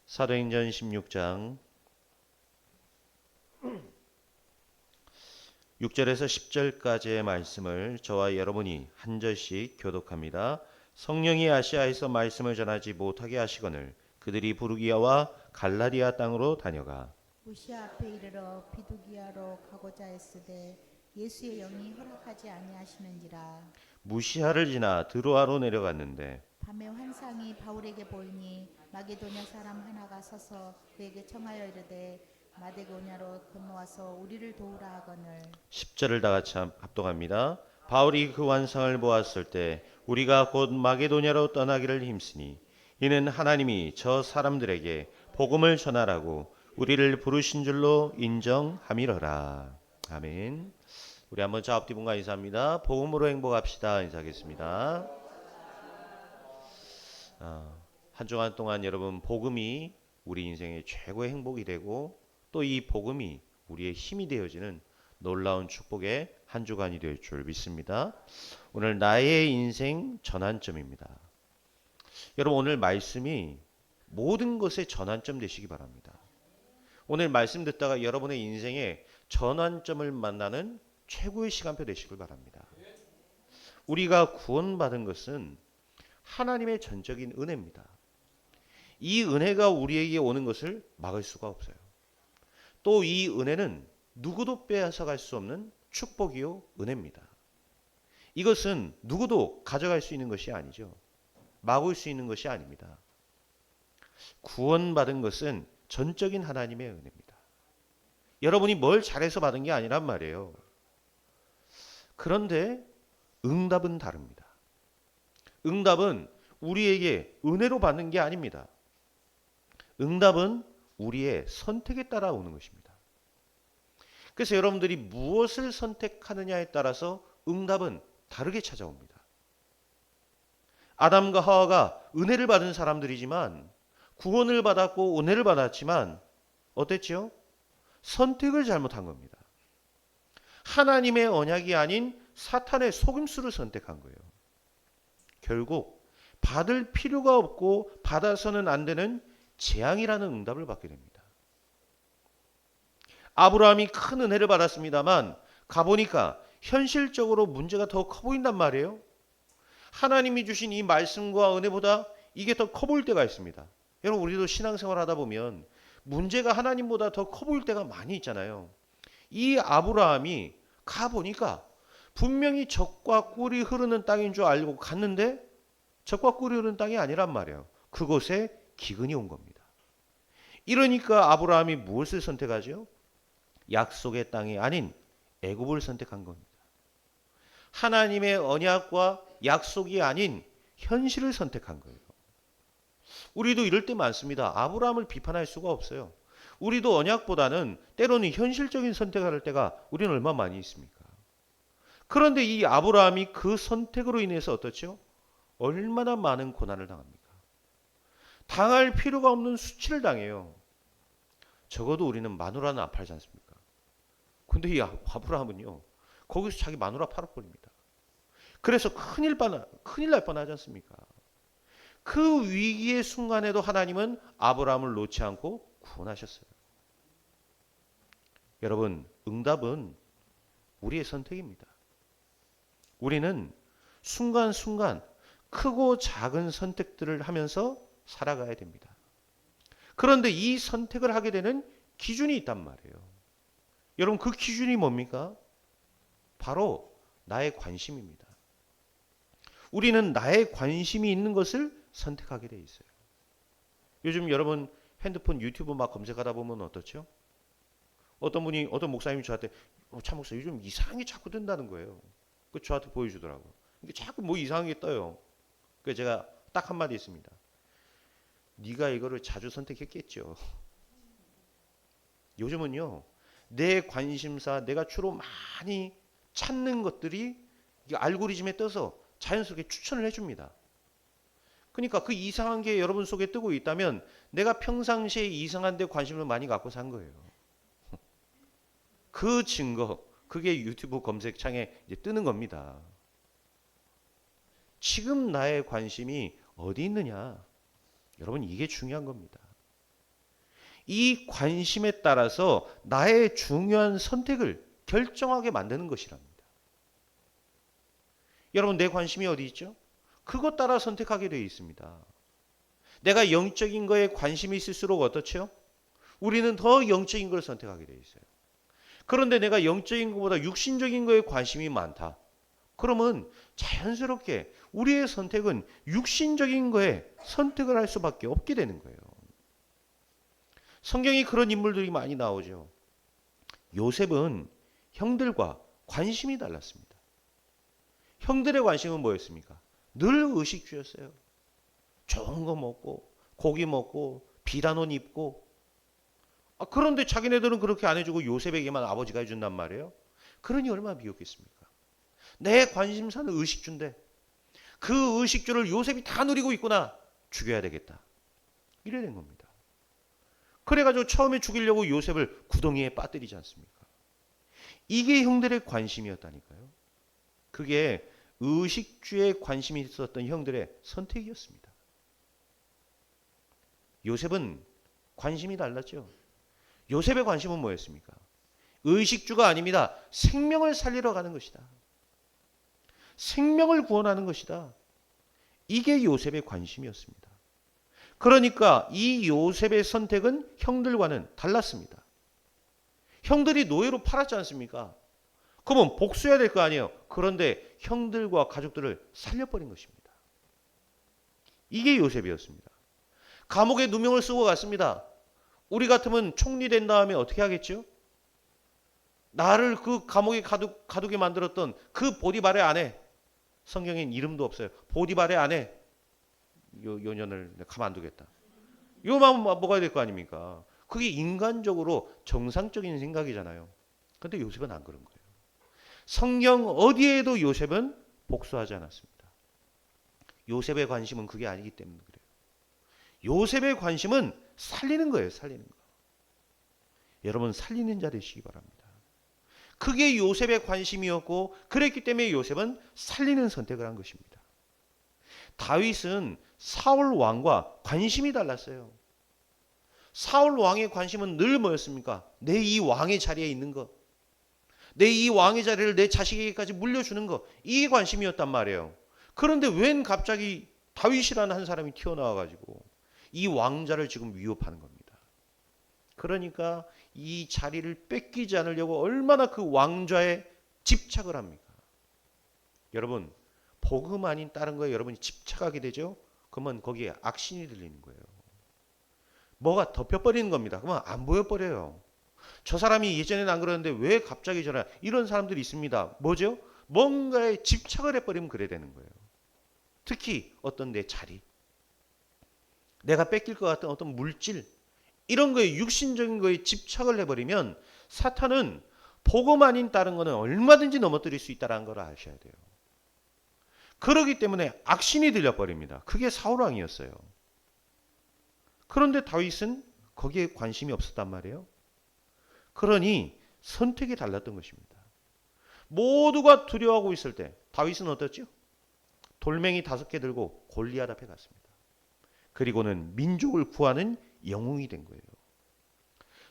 사도행전 16장 6절에서 10절까지의 말씀을 저와 여러분이 한 절씩 교독합니다. 성령이 아시아에서 말씀을 전하지 못하게 하시거늘 그들이 부르기아와 갈라디아 땅으로 다녀가 무시아 앞에 이르러 비두기아로 가고자 했으되 예수의 영이 허락하지 아니하시는지라. 무시아를 지나 드로아로 내려갔는데 밤에 환상이 바울에게 보이니 마게도냐 사람 하나가 서서 그에게 청하여 이르되 마게도냐로 건너와서 우리를 도우라 하거늘. 10절을 다 같이 합독합니다. 바울이 그 환상을 보았을 때 우리가 곧 마게도냐로 떠나기를 힘쓰니 이는 하나님이 저 사람들에게 복음을 전하라고 우리를 부르신 줄로 인정함이러라. 아멘. 우리 한번 좌우뒤 분과 인사합니다. 복음으로 행복합시다. 인사하겠습니다. 한 주간 동안 여러분 복음이 우리 인생의 최고의 행복이 되고 또 이 복음이 우리의 힘이 되어지는 놀라운 축복의 한 주간이 될 줄 믿습니다. 오늘 나의 인생 전환점입니다. 여러분 오늘 말씀이 모든 것의 전환점 되시기 바랍니다. 오늘 말씀 듣다가 여러분의 인생의 전환점을 만나는 최고의 시간표 되시길 바랍니다. 우리가 구원받은 것은 하나님의 전적인 은혜입니다. 이 은혜가 우리에게 오는 것을 막을 수가 없어요. 또 이 은혜는 누구도 빼앗아갈 수 없는 축복이요 은혜입니다. 이것은 누구도 가져갈 수 있는 것이 아니죠. 막을 수 있는 것이 아닙니다. 구원받은 것은 전적인 하나님의 은혜입니다. 여러분이 뭘 잘해서 받은 게 아니란 말이에요. 그런데 응답은 다릅니다. 응답은 우리에게 은혜로 받는 게 아닙니다. 응답은 우리의 선택에 따라 오는 것입니다. 그래서 여러분들이 무엇을 선택하느냐에 따라서 응답은 다르게 찾아옵니다. 아담과 하와가 은혜를 받은 사람들이지만 구원을 받았고 은혜를 받았지만 어땠지요? 선택을 잘못한 겁니다. 하나님의 언약이 아닌 사탄의 속임수를 선택한 거예요. 결국 받을 필요가 없고 받아서는 안 되는 재앙이라는 응답을 받게 됩니다. 아브라함이 큰 은혜를 받았습니다만 가보니까 현실적으로 문제가 더 커 보인단 말이에요. 하나님이 주신 이 말씀과 은혜보다 이게 더 커 보일 때가 있습니다. 여러분 우리도 신앙생활 하다 보면 문제가 하나님보다 더 커 보일 때가 많이 있잖아요. 이 아브라함이 가보니까 분명히 젖과 꿀이 흐르는 땅인 줄 알고 갔는데 젖과 꿀이 흐르는 땅이 아니란 말이에요. 그곳에 기근이 온 겁니다. 이러니까 아브라함이 무엇을 선택하죠? 약속의 땅이 아닌 애굽을 선택한 겁니다. 하나님의 언약과 약속이 아닌 현실을 선택한 거예요. 우리도 이럴 때 많습니다. 아브라함을 비판할 수가 없어요. 우리도 언약보다는 때로는 현실적인 선택을 할 때가 우리는 얼마나 많이 있습니까? 그런데 이 아브라함이 그 선택으로 인해서 어떻죠? 얼마나 많은 고난을 당합니까? 당할 필요가 없는 수치를 당해요. 적어도 우리는 마누라는 안 팔지 않습니까? 근데 이 아브라함은요. 거기서 자기 마누라 팔아버립니다. 그래서 큰일 날 뻔하지 않습니까? 그 위기의 순간에도 하나님은 아브라함을 놓지 않고 구원하셨어요. 여러분, 응답은 우리의 선택입니다. 우리는 순간순간 크고 작은 선택들을 하면서 살아가야 됩니다. 그런데 이 선택을 하게 되는 기준이 있단 말이에요. 여러분 그 기준이 뭡니까? 바로 나의 관심입니다. 우리는 나의 관심이 있는 것을 선택하게 돼 있어요. 요즘 여러분 핸드폰 유튜브 막 검색하다 보면 어떻죠? 어떤 목사님이 저한테 참 목사 요즘 이상한 게 자꾸 뜬다는 거예요. 그 저한테 보여주더라고. 이게 자꾸 뭐 이상한 게 떠요. 그래서 제가 딱 한마디 했습니다. 네가 이거를 자주 선택했겠죠. 요즘은요. 내 관심사, 내가 주로 많이 찾는 것들이 알고리즘에 떠서 자연스럽게 추천을 해줍니다. 그러니까 그 이상한 게 여러분 속에 뜨고 있다면 내가 평상시에 이상한 데 관심을 많이 갖고 산 거예요. 그 증거, 그게 유튜브 검색창에 이제 뜨는 겁니다. 지금 나의 관심이 어디 있느냐? 여러분 이게 중요한 겁니다. 이 관심에 따라서 나의 중요한 선택을 결정하게 만드는 것이랍니다. 여러분, 내 관심이 어디 있죠? 그것 따라 선택하게 되어 있습니다. 내가 영적인 거에 관심이 있을수록 어떻죠? 우리는 더 영적인 걸 선택하게 되어 있어요. 그런데 내가 영적인 것보다 육신적인 거에 관심이 많다. 그러면 자연스럽게 우리의 선택은 육신적인 거에 선택을 할 수밖에 없게 되는 거예요. 성경에 그런 인물들이 많이 나오죠. 요셉은 형들과 관심이 달랐습니다. 형들의 관심은 뭐였습니까? 늘 의식주였어요. 좋은 거 먹고 고기 먹고 비단 옷 입고. 그런데 자기네들은 그렇게 안 해주고 요셉에게만 아버지가 해준단 말이에요. 그러니 얼마나 미웠겠습니까? 내 관심사는 의식주인데 그 의식주를 요셉이 다 누리고 있구나. 죽여야 되겠다. 이래 된 겁니다. 그래가지고 처음에 죽이려고 요셉을 구덩이에 빠뜨리지 않습니까? 이게 형들의 관심이었다니까요. 그게 의식주에 관심이 있었던 형들의 선택이었습니다. 요셉은 관심이 달랐죠. 요셉의 관심은 뭐였습니까? 의식주가 아닙니다. 생명을 살리러 가는 것이다. 생명을 구원하는 것이다. 이게 요셉의 관심이었습니다. 그러니까 이 요셉의 선택은 형들과는 달랐습니다. 형들이 노예로 팔았지 않습니까? 그러면 복수해야 될 거 아니에요. 그런데 형들과 가족들을 살려버린 것입니다. 이게 요셉이었습니다. 감옥에 누명을 쓰고 갔습니다. 우리 같으면 총리 된 다음에 어떻게 하겠죠? 나를 그 감옥에 가두게 만들었던 그 보디발의 아내, 성경엔 이름도 없어요. 보디발의 아내, 요 년을 가만 안 두겠다. 요만 먹어야 될 거 아닙니까? 그게 인간적으로 정상적인 생각이잖아요. 그런데 요셉은 안 그런 거예요. 성경 어디에도 요셉은 복수하지 않았습니다. 요셉의 관심은 그게 아니기 때문에 그래요. 요셉의 관심은 살리는 거예요. 살리는 거. 여러분, 살리는 자 되시기 바랍니다. 그게 요셉의 관심이었고 그랬기 때문에 요셉은 살리는 선택을 한 것입니다. 다윗은 사울 왕과 관심이 달랐어요. 사울 왕의 관심은 늘 뭐였습니까? 내 이 왕의 자리에 있는 것. 내 이 왕의 자리를 내 자식에게까지 물려주는 것. 이게 관심이었단 말이에요. 그런데 웬 갑자기 다윗이라는 한 사람이 튀어나와가지고 이 왕자를 지금 위협하는 겁니다. 그러니까 이 자리를 뺏기지 않으려고 얼마나 그 왕좌에 집착을 합니까? 여러분, 복음 아닌 다른 거에 여러분이 집착하게 되죠? 그러면 거기에 악신이 들리는 거예요. 뭐가 덮여버리는 겁니다. 그러면 안 보여버려요. 저 사람이 예전에는 안 그러는데 왜 갑자기 저래? 이런 사람들이 있습니다. 뭐죠? 뭔가에 집착을 해버리면 그래 되는 거예요. 특히 어떤 내 자리, 내가 뺏길 것 같은 어떤 물질, 이런 거에 육신적인 거에 집착을 해버리면 사탄은 복음 아닌 다른 거는 얼마든지 넘어뜨릴 수 있다는 걸 아셔야 돼요. 그러기 때문에 악신이 들려버립니다. 그게 사울왕이었어요. 그런데 다윗은 거기에 관심이 없었단 말이에요. 그러니 선택이 달랐던 것입니다. 모두가 두려워하고 있을 때 다윗은 어떻죠? 돌멩이 5개 들고 골리앗 앞에 갔습니다. 그리고는 민족을 구하는 영웅이 된 거예요.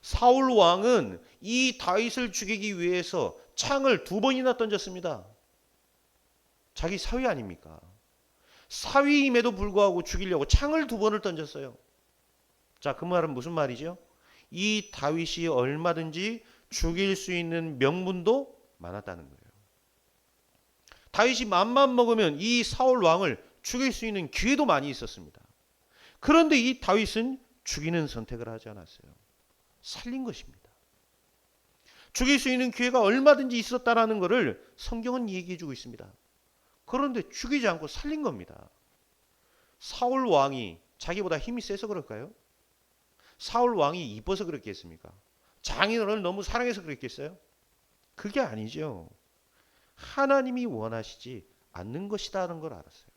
사울 왕은 이 다윗을 죽이기 위해서 창을 2번이나 던졌습니다. 자기 사위 아닙니까? 사위임에도 불구하고 죽이려고 창을 2번을 던졌어요. 자, 그 말은 무슨 말이죠? 이 다윗이 얼마든지 죽일 수 있는 명분도 많았다는 거예요. 다윗이 맘만 먹으면 이 사울 왕을 죽일 수 있는 기회도 많이 있었습니다. 그런데 이 다윗은 죽이는 선택을 하지 않았어요. 살린 것입니다. 죽일 수 있는 기회가 얼마든지 있었다라는 것을 성경은 얘기해 주고 있습니다. 그런데 죽이지 않고 살린 겁니다. 사울 왕이 자기보다 힘이 세서 그럴까요? 사울 왕이 이뻐서 그랬겠습니까? 장인어른을 너무 사랑해서 그랬겠어요? 그게 아니죠. 하나님이 원하시지 않는 것이다라는 걸 알았어요.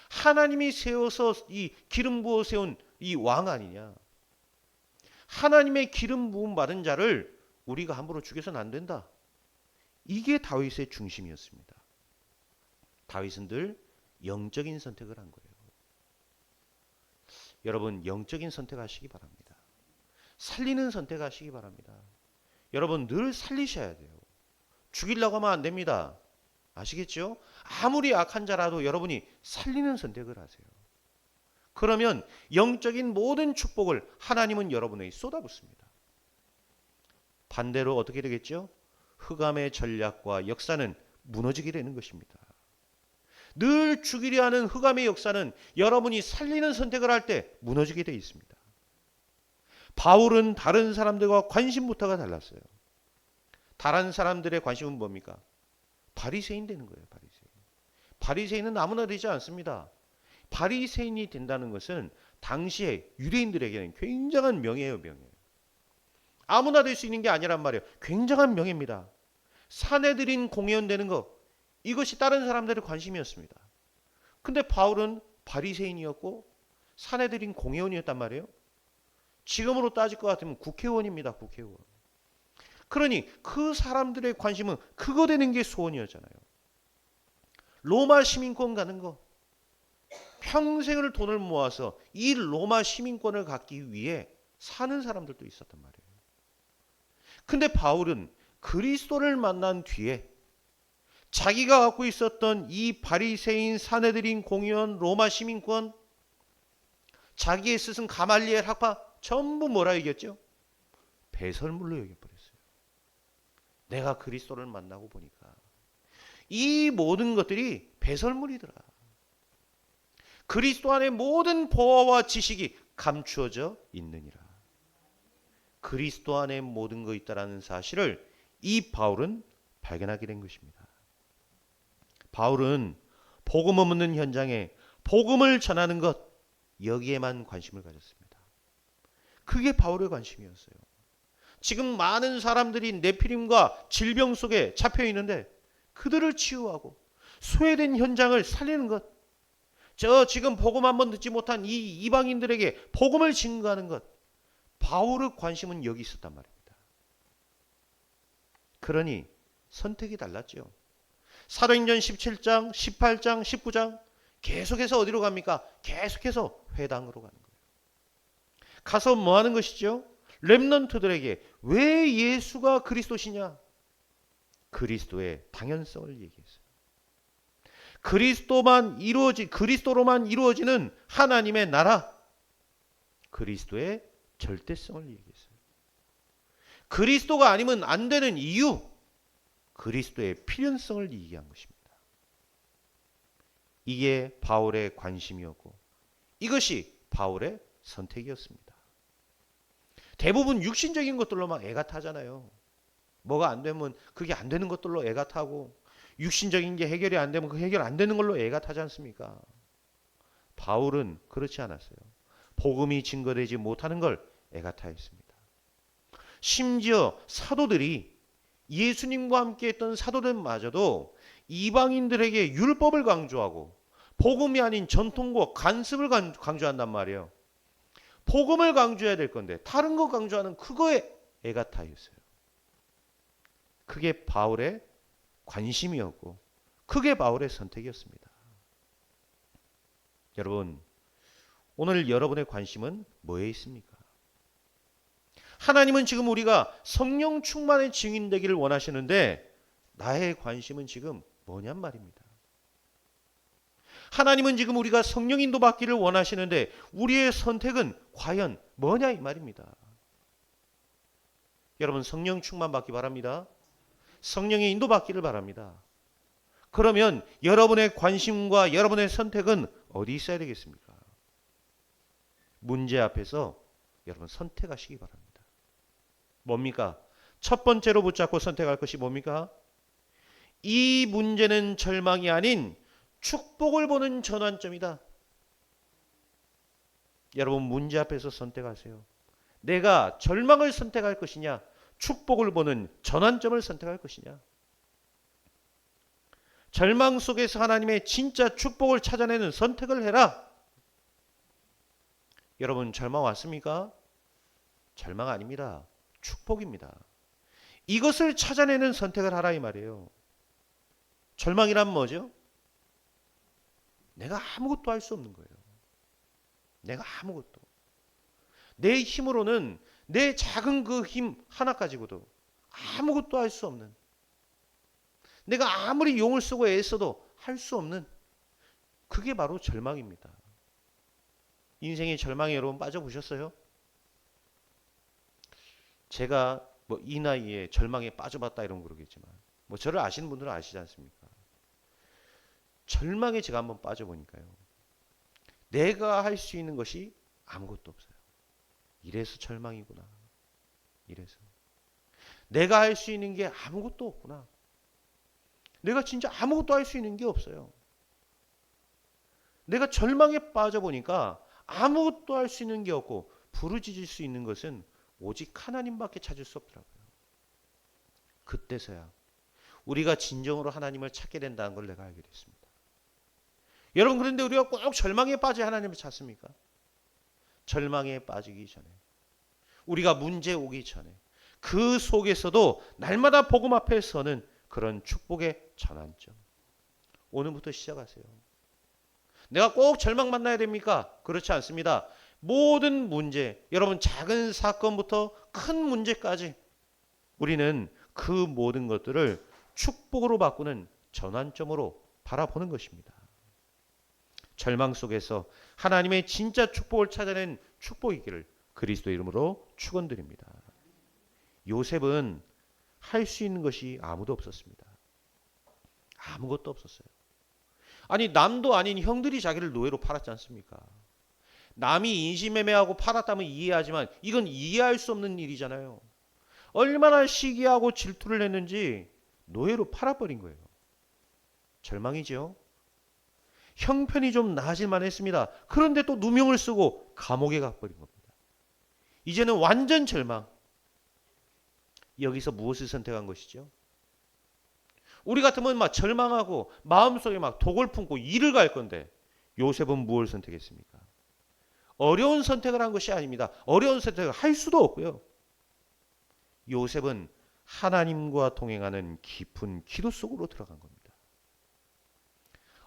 하나님이 세워서 이 기름 부어 세운 이 왕 아니냐. 하나님의 기름 부음 받은 자를 우리가 함부로 죽여서는 안 된다. 이게 다윗의 중심이었습니다. 다윗은 늘 영적인 선택을 한 거예요. 여러분, 영적인 선택하시기 바랍니다. 살리는 선택하시기 바랍니다. 여러분 늘 살리셔야 돼요. 죽이려고 하면 안 됩니다. 아시겠죠? 아무리 악한 자라도 여러분이 살리는 선택을 하세요. 그러면 영적인 모든 축복을 하나님은 여러분에게 쏟아붓습니다. 반대로 어떻게 되겠죠? 흑암의 전략과 역사는 무너지게 되는 것입니다. 늘 죽이려 하는 흑암의 역사는 여러분이 살리는 선택을 할 때 무너지게 되어 있습니다. 바울은 다른 사람들과 관심부터가 달랐어요. 다른 사람들의 관심은 뭡니까? 바리새인 되는 거예요. 바리새인. 바리새인은 아무나 되지 않습니다. 바리새인이 된다는 것은 당시에 유대인들에게는 굉장한 명예예요. 명예. 아무나 될 수 있는 게 아니란 말이에요. 굉장한 명예입니다. 사내들인 공회원되는 것, 이것이 다른 사람들의 관심이었습니다. 근데 바울은 바리새인이었고 사내들인 공회원이었단 말이에요. 지금으로 따질 것 같으면 국회의원입니다. 국회의원. 그러니 그 사람들의 관심은 그거 되는 게 소원이었잖아요. 로마 시민권 가는 거. 평생을 돈을 모아서 이 로마 시민권을 갖기 위해 사는 사람들도 있었단 말이에요. 근데 바울은 그리스도를 만난 뒤에 자기가 갖고 있었던 이 바리새인 사내들인 공의원 로마 시민권, 자기의 스승 가말리엘 학파 전부 뭐라 얘기했죠? 배설물로 여겨버렸어요. 내가 그리스도를 만나고 보니까 이 모든 것들이 배설물이더라. 그리스도 안에 모든 보화와 지식이 감추어져 있느니라. 그리스도 안에 모든 거 있다라는 사실을 이 바울은 발견하게 된 것입니다. 바울은 복음 없는 현장에 복음을 전하는 것, 여기에만 관심을 가졌습니다. 그게 바울의 관심이었어요. 지금 많은 사람들이 네피림과 질병 속에 잡혀 있는데 그들을 치유하고 소외된 현장을 살리는 것, 저 지금 복음 한번 듣지 못한 이 이방인들에게 복음을 증거하는 것, 바울의 관심은 여기 있었단 말입니다. 그러니 선택이 달랐죠. 사도행전 17장, 18장, 19장 계속해서 어디로 갑니까? 계속해서 회당으로 가는 거예요. 가서 뭐 하는 것이죠? 렘넌트들에게 왜 예수가 그리스도시냐? 그리스도의 당연성을 얘기했어요. 그리스도로만 이루어지는 하나님의 나라, 그리스도의 절대성을 얘기했어요. 그리스도가 아니면 안 되는 이유, 그리스도의 필연성을 얘기한 것입니다. 이게 바울의 관심이었고 이것이 바울의 선택이었습니다. 대부분 육신적인 것들로 막 애가 타잖아요. 뭐가 안 되면 그게 안 되는 것들로 애가 타고, 육신적인 게 해결이 안 되면 그 해결 안 되는 걸로 애가 타지 않습니까? 바울은 그렇지 않았어요. 복음이 증거되지 못하는 걸 애가 타 있습니다. 심지어 사도들이, 예수님과 함께 했던 사도들마저도 이방인들에게 율법을 강조하고 복음이 아닌 전통과 관습을 강조한단 말이에요. 복음을 강조해야 될 건데 다른 거 강조하는 그거에 애가 타 있어요. 그게 바울의 관심이었고 그게 바울의 선택이었습니다. 여러분, 오늘 여러분의 관심은 뭐에 있습니까? 하나님은 지금 우리가 성령 충만의 증인 되기를 원하시는데 나의 관심은 지금 뭐냔 말입니다. 하나님은 지금 우리가 성령 인도 받기를 원하시는데 우리의 선택은 과연 뭐냐 이 말입니다. 여러분, 성령 충만 받기 바랍니다. 성령의 인도 받기를 바랍니다. 그러면 여러분의 관심과 여러분의 선택은 어디 있어야 되겠습니까? 문제 앞에서 여러분 선택하시기 바랍니다. 뭡니까? 첫 번째로 붙잡고 선택할 것이 뭡니까? 이 문제는 절망이 아닌 축복을 보는 전환점이다. 여러분, 문제 앞에서 선택하세요. 내가 절망을 선택할 것이냐, 축복을 보는 전환점을 선택할 것이냐. 절망 속에서 하나님의 진짜 축복을 찾아내는 선택을 해라. 여러분, 절망 왔습니까? 절망 아닙니다. 축복입니다. 이것을 찾아내는 선택을 하라 이 말이에요. 절망이란 뭐죠? 내가 아무것도 할 수 없는 거예요. 내가 아무것도. 내 힘으로는 내 작은 그 힘 하나 가지고도 아무것도 할 수 없는, 내가 아무리 용을 쓰고 애써도 할 수 없는, 그게 바로 절망입니다. 인생의 절망에 여러분 빠져보셨어요? 제가 뭐 이 나이에 절망에 빠져봤다 이런 그러겠지만, 뭐 저를 아시는 분들은 아시지 않습니까? 절망에 제가 한번 빠져보니까요, 내가 할 수 있는 것이 아무것도 없어요. 이래서 절망이구나. 이래서 내가 할 수 있는 게 아무것도 없구나. 내가 진짜 아무것도 할 수 있는 게 없어요. 내가 절망에 빠져보니까 아무것도 할 수 있는 게 없고 부르짖을 수 있는 것은 오직 하나님밖에 찾을 수 없더라고요. 그때서야 우리가 진정으로 하나님을 찾게 된다는 걸 내가 알게 됐습니다. 여러분, 그런데 우리가 꼭 절망에 빠져 하나님을 찾습니까? 절망에 빠지기 전에, 우리가 문제 오기 전에, 그 속에서도 날마다 복음 앞에 서는 그런 축복의 전환점, 오늘부터 시작하세요. 내가 꼭 절망 만나야 됩니까? 그렇지 않습니다. 모든 문제, 여러분 작은 사건부터 큰 문제까지 우리는 그 모든 것들을 축복으로 바꾸는 전환점으로 바라보는 것입니다. 절망 속에서 하나님의 진짜 축복을 찾아낸 축복이기를 그리스도 이름으로 축원드립니다. 요셉은 할 수 있는 것이 아무도 없었습니다. 아무것도 없었어요. 아니, 남도 아닌 형들이 자기를 노예로 팔았지 않습니까? 남이 인신매매하고 팔았다면 이해하지만 이건 이해할 수 없는 일이잖아요. 얼마나 시기하고 질투를 했는지 노예로 팔아버린 거예요. 절망이죠. 형편이 좀 나아질 만했습니다. 그런데 또 누명을 쓰고 감옥에 가버린 겁니다. 이제는 완전 절망. 여기서 무엇을 선택한 것이죠? 우리 같으면 막 절망하고 마음속에 막 독을 품고 일을 갈 건데, 요셉은 무엇을 선택했습니까? 어려운 선택을 한 것이 아닙니다. 어려운 선택을 할 수도 없고요. 요셉은 하나님과 동행하는 깊은 기도 속으로 들어간 겁니다.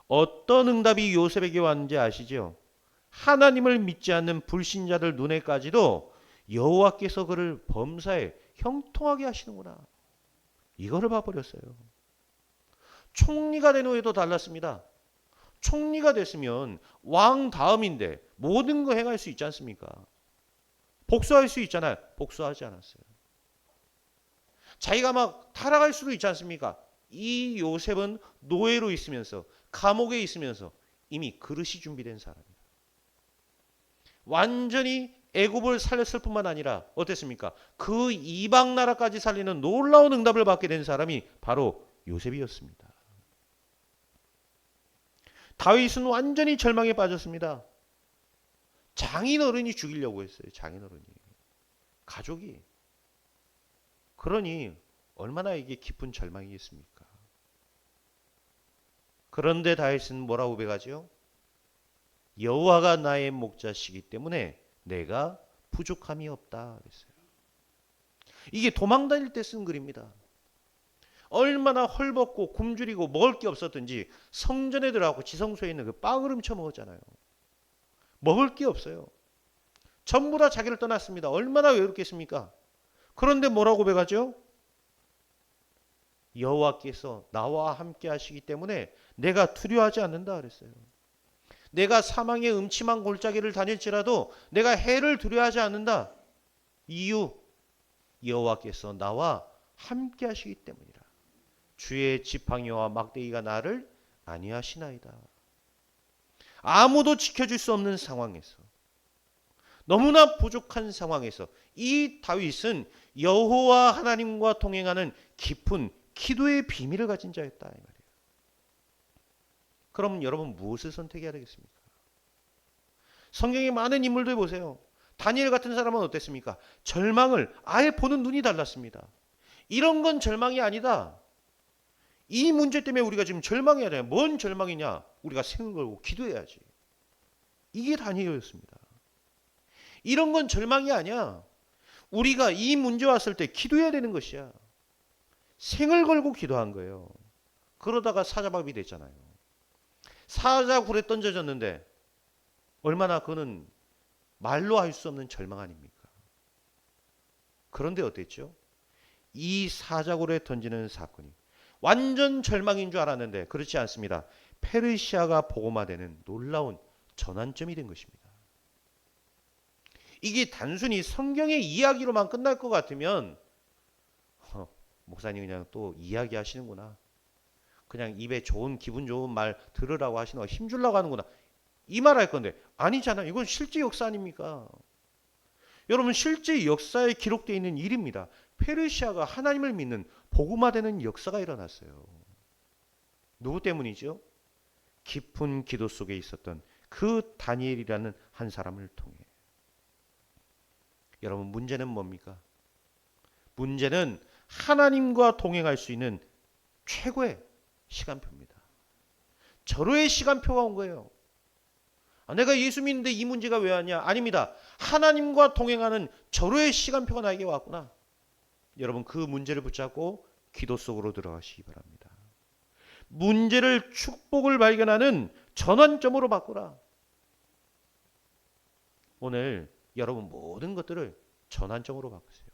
어떤 응답이 요셉에게 왔는지 아시죠? 하나님을 믿지 않는 불신자들 눈에까지도 여호와께서 그를 범사에 형통하게 하시는구나, 이거를 봐버렸어요. 총리가 된 후에도 달랐습니다. 총리가 됐으면 왕 다음인데 모든 거 행할 수 있지 않습니까? 복수할 수 있잖아요. 복수하지 않았어요. 자기가 막 타락할 수도 있지 않습니까? 이 요셉은 노예로 있으면서, 감옥에 있으면서 이미 그릇이 준비된 사람이에요. 완전히 애굽을 살렸을 뿐만 아니라 어땠습니까? 그 이방 나라까지 살리는 놀라운 응답을 받게 된 사람이 바로 요셉이었습니다. 다윗은 완전히 절망에 빠졌습니다. 장인어른이 죽이려고 했어요. 장인어른이. 가족이. 그러니 얼마나 이게 깊은 절망이겠습니까? 그런데 다윗은 뭐라고 고백하죠? 여호와가 나의 목자시기 때문에 내가 부족함이 없다 그랬어요. 이게 도망 다닐 때 쓴 글입니다. 얼마나 헐벗고 굶주리고 먹을 게 없었든지 성전에 들어가고 지성소에 있는 그 빵을 훔쳐 먹었잖아요. 먹을 게 없어요. 전부 다 자기를 떠났습니다. 얼마나 외롭겠습니까? 그런데 뭐라고 고백하죠? 여호와께서 나와 함께 하시기 때문에 내가 두려워하지 않는다 그랬어요. 내가 사망의 음침한 골짜기를 다닐지라도 내가 해를 두려워하지 않는다. 이유, 여호와께서 나와 함께 하시기 때문이라. 주의 지팡이와 막대기가 나를 안위하시나이다. 아무도 지켜줄 수 없는 상황에서, 너무나 부족한 상황에서 이 다윗은 여호와 하나님과 동행하는 깊은 기도의 비밀을 가진 자였다 이 말이에요. 그럼 여러분 무엇을 선택해야 되겠습니까? 성경의 많은 인물들 보세요. 다니엘 같은 사람은 어땠습니까? 절망을 아예 보는 눈이 달랐습니다. 이런 건 절망이 아니다. 이 문제 때문에 우리가 지금 절망해야 돼. 뭔 절망이냐? 우리가 생을 걸고 기도해야지. 이게 다니엘이었습니다. 이런 건 절망이 아니야. 우리가 이 문제 왔을 때 기도해야 되는 것이야. 생을 걸고 기도한 거예요. 그러다가 사자밥이 됐잖아요. 사자 굴에 던져졌는데 얼마나 그는 말로 할 수 없는 절망 아닙니까? 그런데 어땠죠? 이 사자고로에 던지는 사건이 완전 절망인 줄 알았는데 그렇지 않습니다. 페르시아가 복음화되는 놀라운 전환점이 된 것입니다. 이게 단순히 성경의 이야기로만 끝날 것 같으면 목사님 그냥 또 이야기하시는구나. 그냥 입에 좋은 기분 좋은 말 들으라고 하시는 거 힘주려고 하는구나. 이 말 할 건데 아니잖아요. 이건 실제 역사 아닙니까? 여러분 실제 역사에 기록되어 있는 일입니다. 페르시아가 하나님을 믿는 복음화되는 역사가 일어났어요. 누구 때문이죠? 깊은 기도 속에 있었던 그 다니엘이라는 한 사람을 통해. 여러분 문제는 뭡니까? 문제는 하나님과 동행할 수 있는 최고의 시간표입니다. 절호의 시간표가 온 거예요. 내가 예수 믿는데 이 문제가 왜 왔냐? 아닙니다. 하나님과 동행하는 절호의 시간표가 나에게 왔구나. 여러분 그 문제를 붙잡고 기도 속으로 들어가시기 바랍니다. 문제를 축복을 발견하는 전환점으로 바꾸라. 오늘 여러분 모든 것들을 전환점으로 바꾸세요.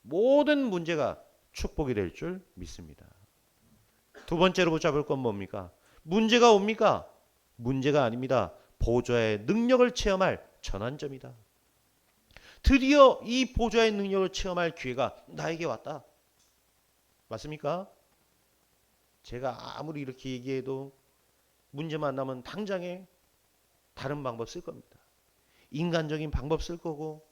모든 문제가 축복이 될 줄 믿습니다. 두 번째로 붙잡을 건 뭡니까? 문제가 옵니까? 문제가 아닙니다. 보좌의 능력을 체험할 전환점이다. 드디어 이 보좌의 능력을 체험할 기회가 나에게 왔다. 맞습니까? 제가 아무리 이렇게 얘기해도 문제 만나면 당장에 다른 방법 쓸 겁니다. 인간적인 방법 쓸 거고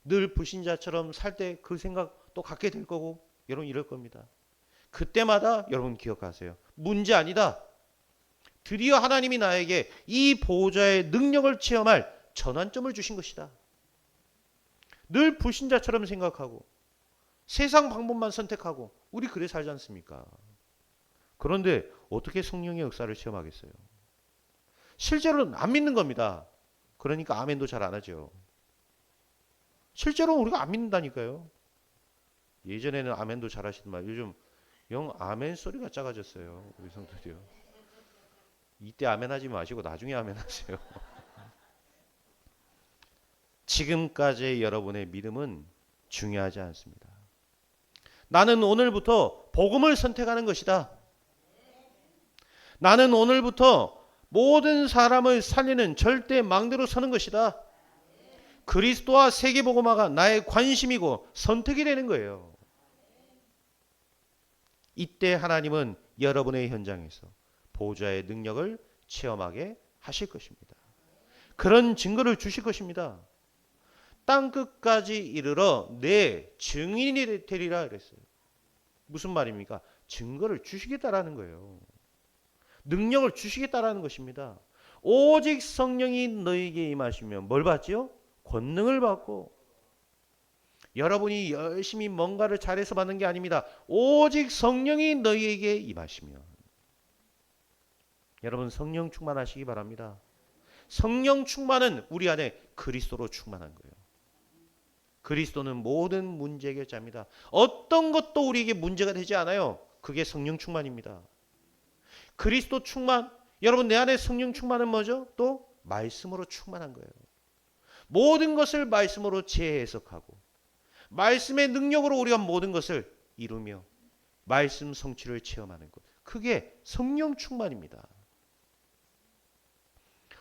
늘 불신자처럼 살 때 그 생각 또 갖게 될 거고 여러분 이럴 겁니다. 그때마다 여러분 기억하세요. 문제 아니다. 드디어 하나님이 나에게 이 보호자의 능력을 체험할 전환점을 주신 것이다. 늘 불신자처럼 생각하고 세상 방법만 선택하고 우리 그래 살지 않습니까? 그런데 어떻게 성령의 역사를 체험하겠어요? 실제로는 안 믿는 겁니다. 그러니까 아멘도 잘 안 하죠. 실제로는 우리가 안 믿는다니까요. 예전에는 아멘도 잘 하시더만 요즘 영 아멘 소리가 작아졌어요. 우리 성도들이요. 이때 아멘 하지 마시고 나중에 아멘 하세요. 지금까지의 여러분의 믿음은 중요하지 않습니다. 나는 오늘부터 복음을 선택하는 것이다. 나는 오늘부터 모든 사람을 살리는 절대 망대로 서는 것이다. 그리스도와 세계복음화가 나의 관심이고 선택이 되는 거예요. 이때 하나님은 여러분의 현장에서 보좌의 능력을 체험하게 하실 것입니다. 그런 증거를 주실 것입니다. 땅끝까지 이르러 내 증인이 되리라 그랬어요. 무슨 말입니까? 증거를 주시겠다라는 거예요. 능력을 주시겠다라는 것입니다. 오직 성령이 너희에게 임하시면 뭘 받지요? 권능을 받고. 여러분이 열심히 뭔가를 잘해서 받는 게 아닙니다. 오직 성령이 너희에게 임하시면. 여러분 성령 충만하시기 바랍니다. 성령 충만은 우리 안에 그리스도로 충만한 거예요. 그리스도는 모든 문제 해결자입니다. 어떤 것도 우리에게 문제가 되지 않아요. 그게 성령 충만입니다. 그리스도 충만, 여러분 내 안에 성령 충만은 뭐죠? 또 말씀으로 충만한 거예요. 모든 것을 말씀으로 재해석하고 말씀의 능력으로 우리가 모든 것을 이루며 말씀 성취를 체험하는 것. 그게 성령 충만입니다.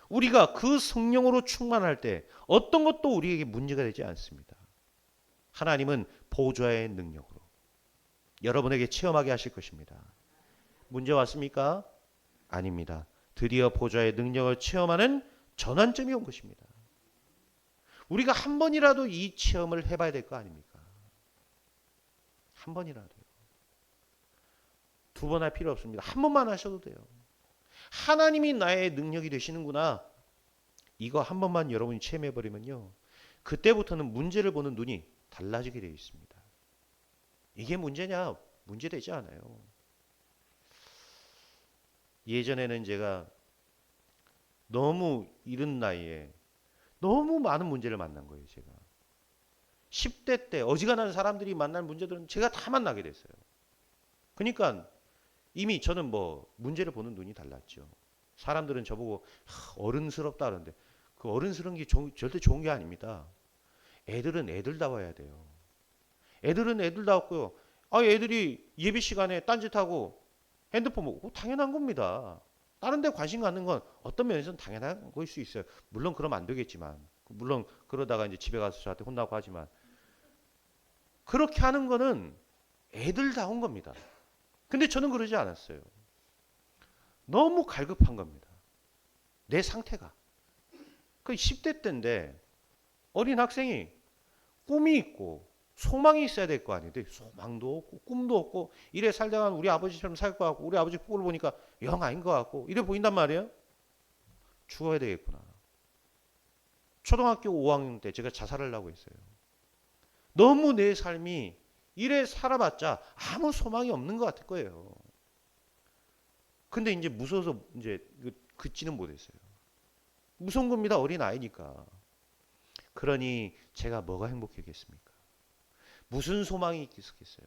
우리가 그 성령으로 충만할 때 어떤 것도 우리에게 문제가 되지 않습니다. 하나님은 보좌의 능력으로 여러분에게 체험하게 하실 것입니다. 문제 왔습니까? 아닙니다. 드디어 보좌의 능력을 체험하는 전환점이 온 것입니다. 우리가 한 번이라도 이 체험을 해봐야 될 거 아닙니까? 한 번이라도요. 두 번 할 필요 없습니다. 한 번만 하셔도 돼요. 하나님이 나의 능력이 되시는구나. 이거 한 번만 여러분이 체험해버리면요. 그때부터는 문제를 보는 눈이 달라지게 되어 있습니다. 이게 문제냐? 문제되지 않아요. 예전에는 제가 너무 이른 나이에 너무 많은 문제를 만난 거예요. 제가 10대 때 어지간한 사람들이 만날 문제들은 제가 다 만나게 됐어요. 그러니까 이미 저는 뭐 문제를 보는 눈이 달랐죠. 사람들은 저보고 어른스럽다 그러는데 그 어른스러운 게 절대 좋은 게 아닙니다. 애들은 애들다워야 돼요. 애들은 애들다웠고요. 애들이 예배 시간에 딴짓하고 핸드폰 보고 당연한 겁니다. 다른 데 관심 갖는 건 어떤 면에서는 당연한 거일 수 있어요. 물론 그러면 안 되겠지만, 물론 그러다가 이제 집에 가서 저한테 혼나고 하지만, 그렇게 하는 거는 애들다운 겁니다. 근데 저는 그러지 않았어요. 너무 갈급한 겁니다. 내 상태가. 그 10대 때인데 어린 학생이 꿈이 있고 소망이 있어야 될 거 아니에요. 소망도 없고 꿈도 없고 이래 살다가 우리 아버지처럼 살 것 같고 우리 아버지 꼴을 보니까 영 아닌 것 같고 이래 보인단 말이에요. 죽어야 되겠구나. 초등학교 5학년 때 제가 자살을 하려고 했어요. 너무 내 삶이 이래 살아봤자 아무 소망이 없는 것 같을 거예요. 근데 이제 무서워서 이제 긋지는 못했어요. 무서운 겁니다. 어린 아이니까. 그러니 제가 뭐가 행복했겠습니까? 무슨 소망이 있겠어요?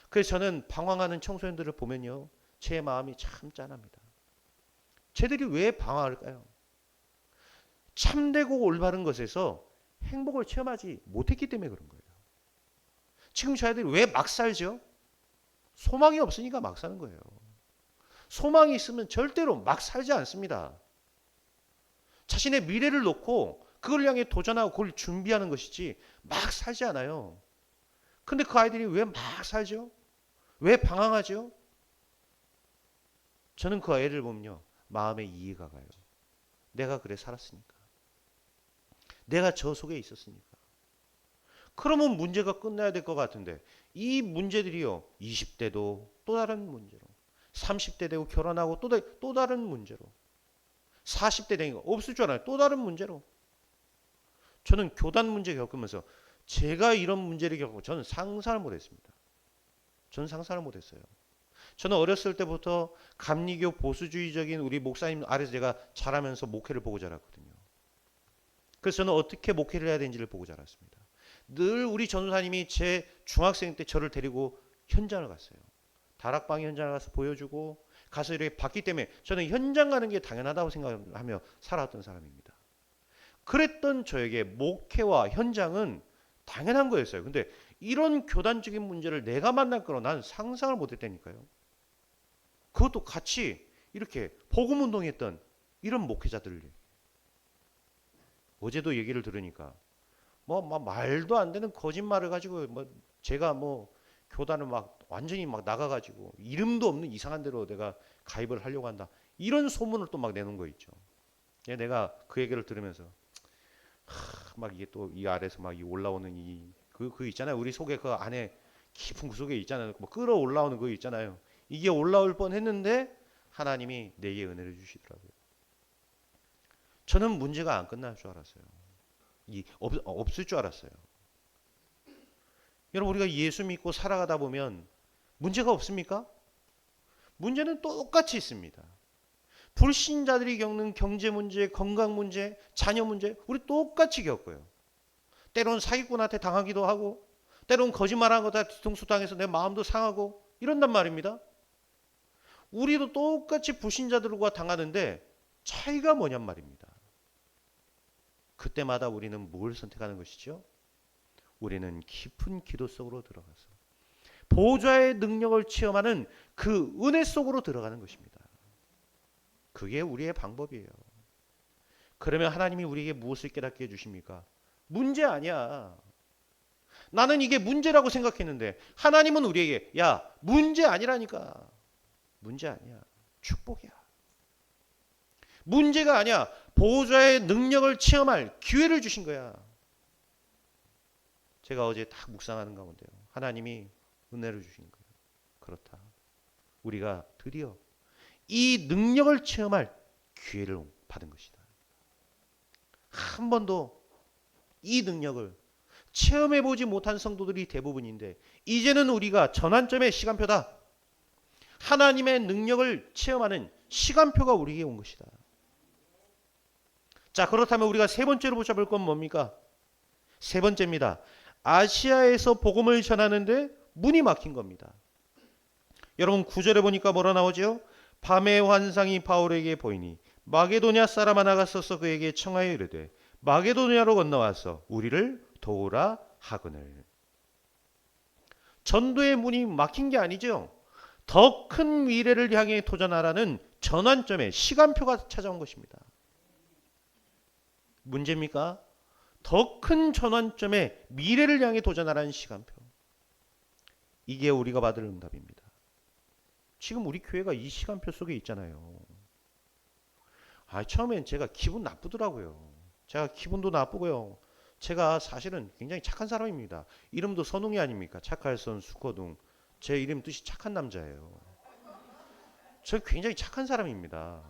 그래서 저는 방황하는 청소년들을 보면요. 제 마음이 참 짠합니다. 쟤들이 왜 방황할까요? 참되고 올바른 것에서 행복을 체험하지 못했기 때문에 그런 거예요. 지금 저희들이 왜 막 살죠? 소망이 없으니까 막 사는 거예요. 소망이 있으면 절대로 막 살지 않습니다. 자신의 미래를 놓고 그걸 향해 도전하고 그걸 준비하는 것이지 막 살지 않아요. 근데 그 아이들이 왜 막 살죠? 왜 방황하죠? 저는 그 아이를 보면요. 마음에 이해가 가요. 내가 그래 살았으니까. 내가 저 속에 있었으니까. 그러면 문제가 끝나야 될 것 같은데 이 문제들이요. 20대도 또 다른 문제로 30대 되고 결혼하고 또 다른 문제로 40대 되니까 없을 줄 알아요. 또 다른 문제로. 저는 교단 문제 겪으면서 제가 이런 문제를 겪고 저는 상상을 못했습니다. 저는 상상을 못했어요. 저는 어렸을 때부터 감리교 보수주의적인 우리 목사님 아래서 제가 자라면서 목회를 보고 자랐거든요. 그래서 저는 어떻게 목회를 해야 되는지를 보고 자랐습니다. 늘 우리 전도사님이 제 중학생 때 저를 데리고 현장을 갔어요. 다락방 현장을 가서 보여주고 가서 이렇게 봤기 때문에 저는 현장 가는 게 당연하다고 생각하며 살아왔던 사람입니다. 그랬던 저에게 목회와 현장은 당연한 거였어요. 근데 이런 교단적인 문제를 내가 만날 거로 난 상상을 못했다니까요. 그것도 같이 이렇게 복음운동했던 이런 목회자들. 어제도 얘기를 들으니까 말도 안 되는 거짓말을 가지고 제가 교단을 완전히 나가가지고 이름도 없는 이상한 데로 내가 가입을 하려고 한다. 이런 소문을 또 내는 거 있죠. 내가 그 얘기를 들으면서 이게 또 이 아래서 이 올라오는 그 있잖아요. 우리 속에 그 안에 깊은 그 속에 있잖아요. 끌어올라오는 거 있잖아요. 이게 올라올 뻔했는데 하나님이 내게 은혜를 주시더라고요. 저는 문제가 안 끝날 줄 알았어요. 없을 줄 알았어요. 여러분 우리가 예수 믿고 살아가다 보면 문제가 없습니까? 문제는 똑같이 있습니다. 불신자들이 겪는 경제 문제, 건강 문제, 자녀 문제 우리 똑같이 겪어요. 때로는 사기꾼한테 당하기도 하고 때로는 거짓말한 거다 뒤통수 당해서 내 마음도 상하고 이런단 말입니다. 우리도 똑같이 불신자들과 당하는데 차이가 뭐냔 말입니다. 그때마다 우리는 뭘 선택하는 것이죠? 우리는 깊은 기도 속으로 들어가서 보좌의 능력을 체험하는 그 은혜 속으로 들어가는 것입니다. 그게 우리의 방법이에요. 그러면 하나님이 우리에게 무엇을 깨닫게 해주십니까? 문제 아니야. 나는 이게 문제라고 생각했는데 하나님은 우리에게 야 문제 아니라니까. 문제 아니야. 축복이야. 문제가 아니야. 보호자의 능력을 체험할 기회를 주신 거야. 제가 어제 딱 묵상하는 가운데요. 하나님이 은혜를 주신 거예요. 그렇다. 우리가 드디어 이 능력을 체험할 기회를 받은 것이다. 한 번도 이 능력을 체험해보지 못한 성도들이 대부분인데 이제는 우리가 전환점의 시간표다. 하나님의 능력을 체험하는 시간표가 우리에게 온 것이다. 자, 그렇다면 우리가 세 번째로 붙잡을 건 뭡니까? 세 번째입니다. 아시아에서 복음을 전하는데 문이 막힌 겁니다. 여러분 9절에 보니까 뭐라 나오죠? 밤의 환상이 바울에게 보이니 마게도냐 사람 하나가 서서 그에게 청하여 이르되 마게도냐로 건너와서 우리를 도우라 하거늘. 전도의 문이 막힌 게 아니죠. 더 큰 미래를 향해 도전하라는 전환점에 시간표가 찾아온 것입니다. 문제입니까? 더 큰 전환점에 미래를 향해 도전하라는 시간표. 이게 우리가 받을 응답입니다. 지금 우리 교회가 이 시간표 속에 있잖아요. 처음엔 제가 기분 나쁘더라고요. 제가 기분도 나쁘고요. 제가 사실은 굉장히 착한 사람입니다. 이름도 선웅이 아닙니까? 착할 선 수코둥. 제 이름 뜻이 착한 남자예요. 저 굉장히 착한 사람입니다.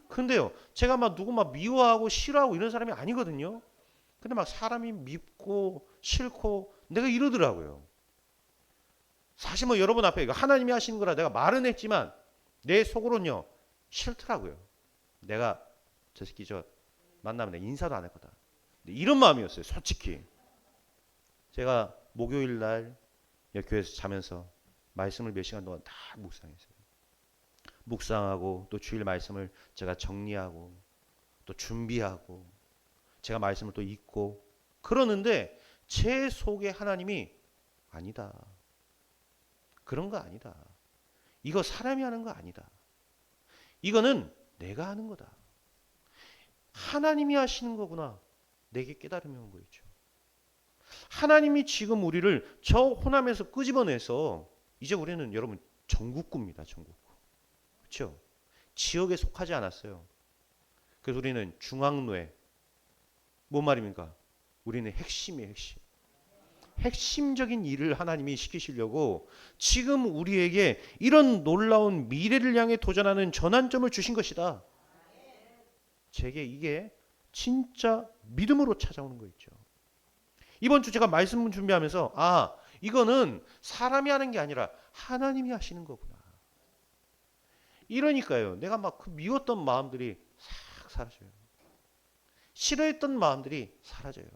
근데요, 제가 막 누구 막 미워하고 싫어하고 이런 사람이 아니거든요. 근데 막 사람이 밉고 싫고 내가 이러더라고요. 사실 뭐 여러분 앞에 이거 하나님이 하시는 거라 내가 말은 했지만 내 속으로는요 싫더라고요. 내가 저 새끼 저 만나면 내가 인사도 안 할 거다. 이런 마음이었어요. 솔직히. 제가 목요일 날 교회에서 자면서 말씀을 몇 시간 동안 다 묵상했어요. 묵상하고 또 주일 말씀을 제가 정리하고 또 준비하고 제가 말씀을 또 읽고 그러는데 제 속에 하나님이 아니다. 그런 거 아니다. 이거 사람이 하는 거 아니다. 이거는 내가 하는 거다. 하나님이 하시는 거구나. 내게 깨달음이 온 거였죠. 하나님이 지금 우리를 저 혼함에서 끄집어내서 이제 우리는 여러분 전국구입니다. 전국구. 그렇죠? 지역에 속하지 않았어요. 그래서 우리는 중앙로에 뭔 말입니까? 우리는 핵심이에요. 핵심. 핵심적인 일을 하나님이 시키시려고 지금 우리에게 이런 놀라운 미래를 향해 도전하는 전환점을 주신 것이다. 제게 이게 진짜 믿음으로 찾아오는 거 있죠. 이번 주 제가 말씀 준비하면서 이거는 사람이 하는 게 아니라 하나님이 하시는 거구나. 이러니까요. 내가 막 그 미웠던 마음들이 싹 사라져요. 싫어했던 마음들이 사라져요.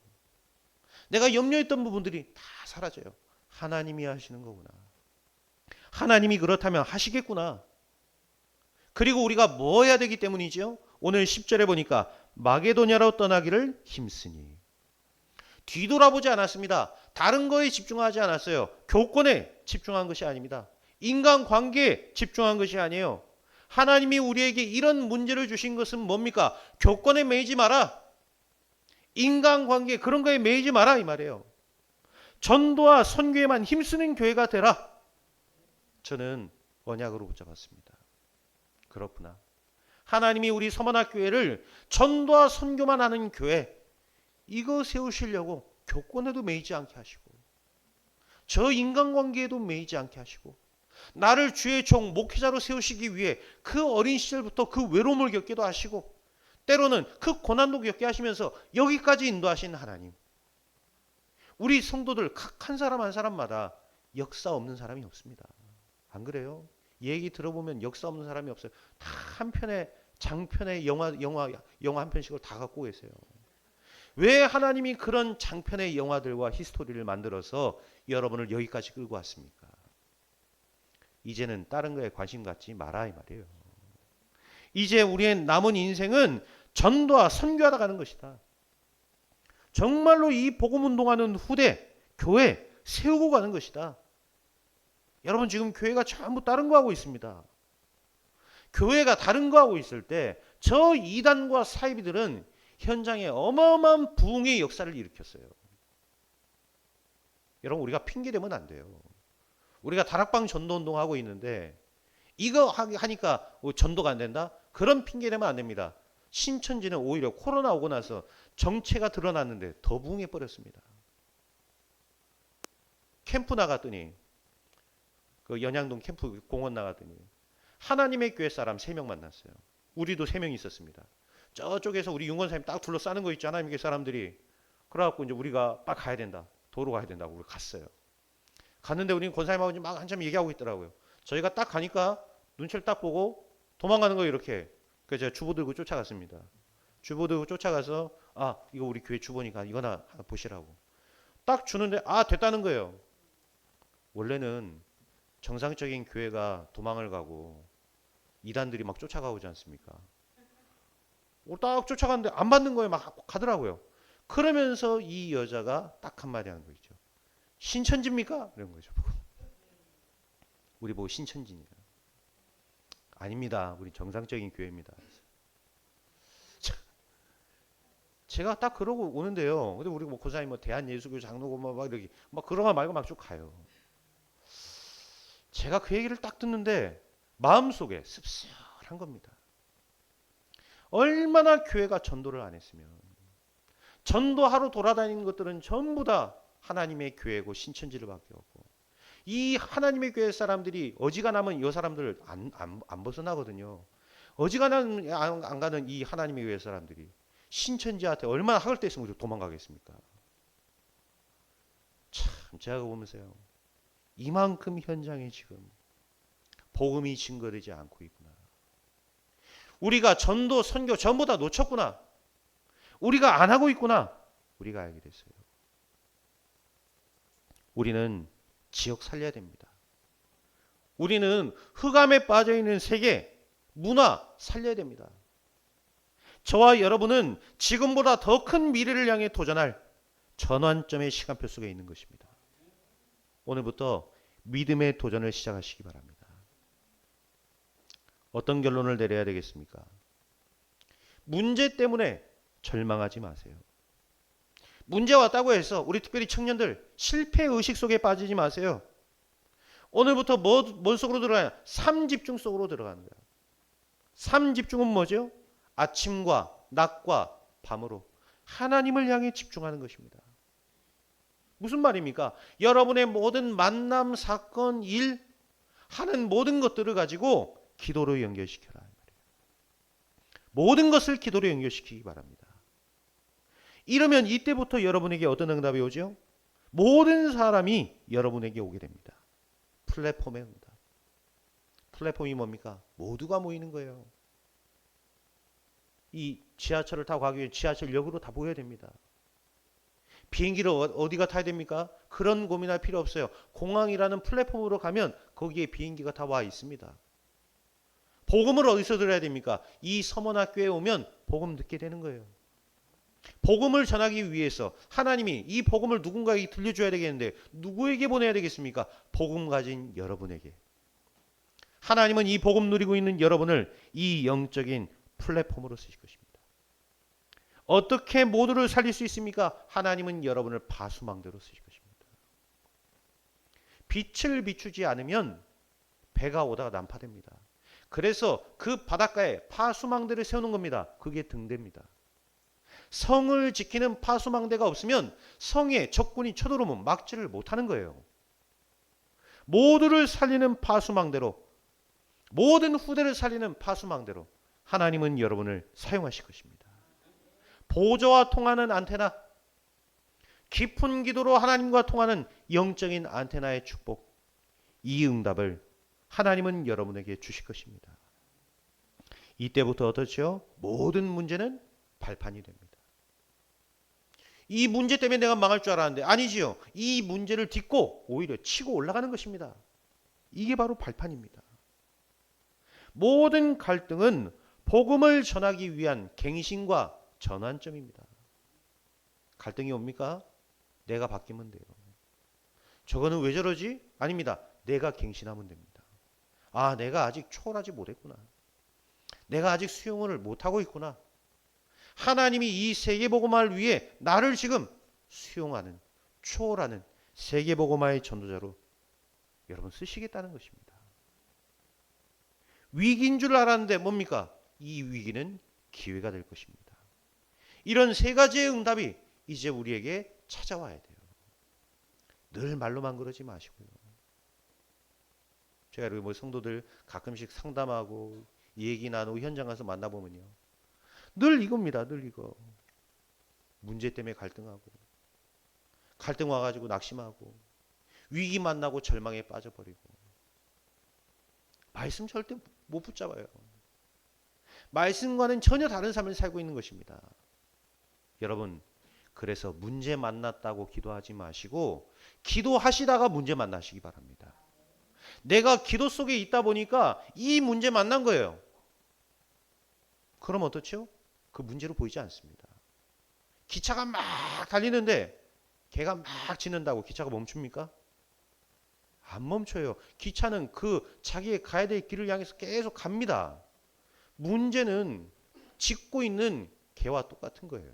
내가 염려했던 부분들이 다 사라져요. 하나님이 하시는 거구나. 하나님이 그렇다면 하시겠구나. 그리고 우리가 뭐 해야 되기 때문이죠? 오늘 10절에 보니까 마게도냐로 떠나기를 힘쓰니. 뒤돌아보지 않았습니다. 다른 거에 집중하지 않았어요. 교권에 집중한 것이 아닙니다. 인간관계에 집중한 것이 아니에요. 하나님이 우리에게 이런 문제를 주신 것은 뭡니까? 교권에 매이지 마라. 인간관계 그런 거에 매이지 마라 이 말이에요. 전도와 선교에만 힘쓰는 교회가 되라. 저는 언약으로 붙잡았습니다. 그렇구나. 하나님이 우리 서만학교회를 전도와 선교만 하는 교회 이거 세우시려고 교권에도 매이지 않게 하시고 저 인간관계에도 매이지 않게 하시고 나를 주의 종 목회자로 세우시기 위해 그 어린 시절부터 그 외로움을 겪기도 하시고 때로는 그 고난도 겪게 하시면서 여기까지 인도하신 하나님. 우리 성도들 각 한 사람 한 사람마다 역사 없는 사람이 없습니다. 안 그래요? 얘기 들어보면 역사 없는 사람이 없어요. 다 한 편의 장편의 영화 한 편씩을 다 갖고 계세요. 왜 하나님이 그런 장편의 영화들과 히스토리를 만들어서 여러분을 여기까지 끌고 왔습니까? 이제는 다른 거에 관심 갖지 마라 이 말이에요. 이제 우리의 남은 인생은 전도와 선교하다 가는 것이다. 정말로 이 복음 운동하는 후대, 교회 세우고 가는 것이다. 여러분 지금 교회가 전부 다른 거 하고 있습니다. 교회가 다른 거 하고 있을 때 저 이단과 사이비들은 현장에 어마어마한 부흥의 역사를 일으켰어요. 여러분 우리가 핑계대면 안 돼요. 우리가 다락방 전도운동 하고 있는데 이거 하니까 전도가 안 된다? 그런 핑계대면 안 됩니다. 신천지는 오히려 코로나 오고 나서 정체가 드러났는데 더 부흥해 버렸습니다. 캠프 나갔더니 그 연양동 캠프 공원 나갔더니 하나님의 교회 사람 3명 만났어요. 우리도 3명 있었습니다. 저쪽에서 우리 윤건사님 딱 둘러싸는 거 있잖아요. 이게 사람들이. 그래갖고 이제 우리가 딱 가야 된다. 도로 가야 된다고 우리 갔어요. 갔는데 우리는 권사님하고 막 한참 얘기하고 있더라고요. 저희가 딱 가니까 눈치를 딱 보고 도망가는 거예요. 이렇게. 그래서 제가 주보 들고 쫓아갔습니다. 주보 들고 쫓아가서 이거 우리 교회 주보니까 이거나 하나 보시라고. 딱 주는데 됐다는 거예요. 원래는 정상적인 교회가 도망을 가고 이단들이 막 쫓아가오지 않습니까? 딱 쫓아갔는데 안 받는 거예요. 막 가더라고요. 그러면서 이 여자가 딱 한마디 하는 거 있죠. 신천지입니까? 이런 거죠. 우리 보고 신천지니까. 아닙니다. 우리 정상적인 교회입니다. 제가 딱 그러고 오는데요. 근데 우리 뭐 고사님 뭐 대한예수교 장로고 막 이렇게 막 그런 거 말고 막 쭉 가요. 제가 그 얘기를 딱 듣는데 마음속에 씁쓸한 겁니다. 얼마나 교회가 전도를 안 했으면, 전도하러 돌아다니는 것들은 전부 다 하나님의 교회고 신천지를 밖에 없고, 이 하나님의 교회 사람들이 어지간하면 이 사람들을 안 벗어나거든요. 어지간하면 안 가는 이 하나님의 교회 사람들이 신천지한테 얼마나 학을 뗐으면 도망가겠습니까? 참 제가 보면서요, 이만큼 현장에 지금 복음이 증거되지 않고 있구나. 우리가 전도 선교 전부 다 놓쳤구나. 우리가 안 하고 있구나. 우리가 알게 됐어요. 우리는 지역 살려야 됩니다. 우리는 흑암에 빠져 있는 세계, 문화 살려야 됩니다. 저와 여러분은 지금보다 더 큰 미래를 향해 도전할 전환점의 시간표 속에 있는 것입니다. 오늘부터 믿음의 도전을 시작하시기 바랍니다. 어떤 결론을 내려야 되겠습니까? 문제 때문에 절망하지 마세요. 문제 왔다고 해서 우리 특별히 청년들 실패 의식 속에 빠지지 마세요. 오늘부터 뭔 속으로 들어가냐? 삶 집중 속으로 들어가는 거야. 삶 집중은 뭐죠? 아침과 낮과 밤으로 하나님을 향해 집중하는 것입니다. 무슨 말입니까? 여러분의 모든 만남, 사건, 일 하는 모든 것들을 가지고 기도로 연결시켜라. 모든 것을 기도로 연결시키기 바랍니다. 이러면 이때부터 여러분에게 어떤 응답이 오죠? 모든 사람이 여러분에게 오게 됩니다. 플랫폼의 응답. 플랫폼이 뭡니까? 모두가 모이는 거예요. 이 지하철을 타고 가기 위해 지하철역으로 다 모여야 됩니다. 비행기를 어디가 타야 됩니까? 그런 고민할 필요 없어요. 공항이라는 플랫폼으로 가면 거기에 비행기가 다 와 있습니다. 복음을 어디서 들어야 됩니까? 이 서문학교에 오면 복음 듣게 되는 거예요. 복음을 전하기 위해서 하나님이 이 복음을 누군가에게 들려줘야 되겠는데 누구에게 보내야 되겠습니까? 복음 가진 여러분에게. 하나님은 이 복음 누리고 있는 여러분을 이 영적인 플랫폼으로 쓰실 것입니다. 어떻게 모두를 살릴 수 있습니까? 하나님은 여러분을 파수망대로 쓰실 것입니다. 빛을 비추지 않으면 배가 오다가 난파됩니다. 그래서 그 바닷가에 파수망대를 세우는 겁니다. 그게 등대입니다. 성을 지키는 파수망대가 없으면 성에 적군이 쳐들어오면 막지를 못하는 거예요. 모두를 살리는 파수망대로, 모든 후대를 살리는 파수망대로 하나님은 여러분을 사용하실 것입니다. 보좌와 통하는 안테나, 깊은 기도로 하나님과 통하는 영적인 안테나의 축복, 이 응답을 하나님은 여러분에게 주실 것입니다. 이때부터 어떻죠? 모든 문제는 발판이 됩니다. 이 문제 때문에 내가 망할 줄 알았는데 아니지요. 이 문제를 딛고 오히려 치고 올라가는 것입니다. 이게 바로 발판입니다. 모든 갈등은 복음을 전하기 위한 갱신과 전환점입니다. 갈등이 옵니까? 내가 바뀌면 돼요. 저거는 왜 저러지? 아닙니다. 내가 갱신하면 됩니다. 아, 내가 아직 초월하지 못했구나. 내가 아직 수용을 못하고 있구나. 하나님이 이 세계복음화를 위해 나를 지금 수용하는, 초월하는 세계복음화의 전도자로 여러분 쓰시겠다는 것입니다. 위기인 줄 알았는데 뭡니까? 이 위기는 기회가 될 것입니다. 이런 세 가지의 응답이 이제 우리에게 찾아와야 돼요. 늘 말로만 그러지 마시고요. 제가 뭐 성도들 가끔씩 상담하고 얘기 나누고 현장 가서 만나보면요. 늘 이겁니다. 늘 이거. 문제 때문에 갈등하고, 갈등 와가지고 낙심하고, 위기 만나고 절망에 빠져버리고. 말씀 절대 못 붙잡아요. 말씀과는 전혀 다른 삶을 살고 있는 것입니다. 여러분, 그래서 문제 만났다고 기도하지 마시고 기도하시다가 문제 만나시기 바랍니다. 내가 기도 속에 있다 보니까 이 문제 만난 거예요. 그럼 어떻죠? 그 문제로 보이지 않습니다. 기차가 막 달리는데 개가 막 짖는다고 기차가 멈춥니까? 안 멈춰요. 기차는 그 자기의 가야 될 길을 향해서 계속 갑니다. 문제는 짖고 있는 개와 똑같은 거예요.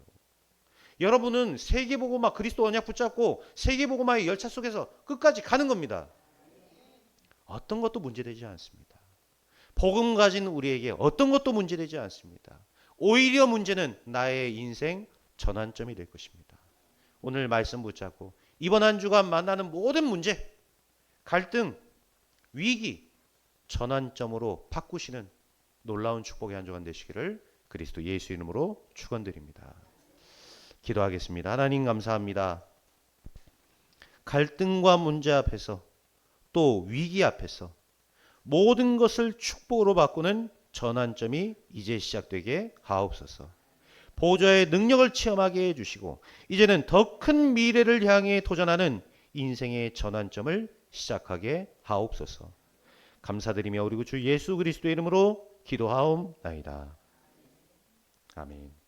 여러분은 세계복음화 그리스도 언약 붙잡고 세계복음화의 열차 속에서 끝까지 가는 겁니다. 어떤 것도 문제되지 않습니다. 복음 가진 우리에게 어떤 것도 문제되지 않습니다. 오히려 문제는 나의 인생 전환점이 될 것입니다. 오늘 말씀 붙잡고 이번 한 주간 만나는 모든 문제, 갈등, 위기, 전환점으로 바꾸시는 놀라운 축복의 한 주간 되시기를 그리스도 예수 이름으로 축원드립니다. 기도하겠습니다. 하나님 감사합니다. 갈등과 문제 앞에서 또 위기 앞에서 모든 것을 축복으로 바꾸는 전환점이 이제 시작되게 하옵소서. 보좌의 능력을 체험하게 해주시고 이제는 더 큰 미래를 향해 도전하는 인생의 전환점을 시작하게 하옵소서. 감사드리며 우리 주 예수 그리스도의 이름으로 기도하옵나이다. 아멘.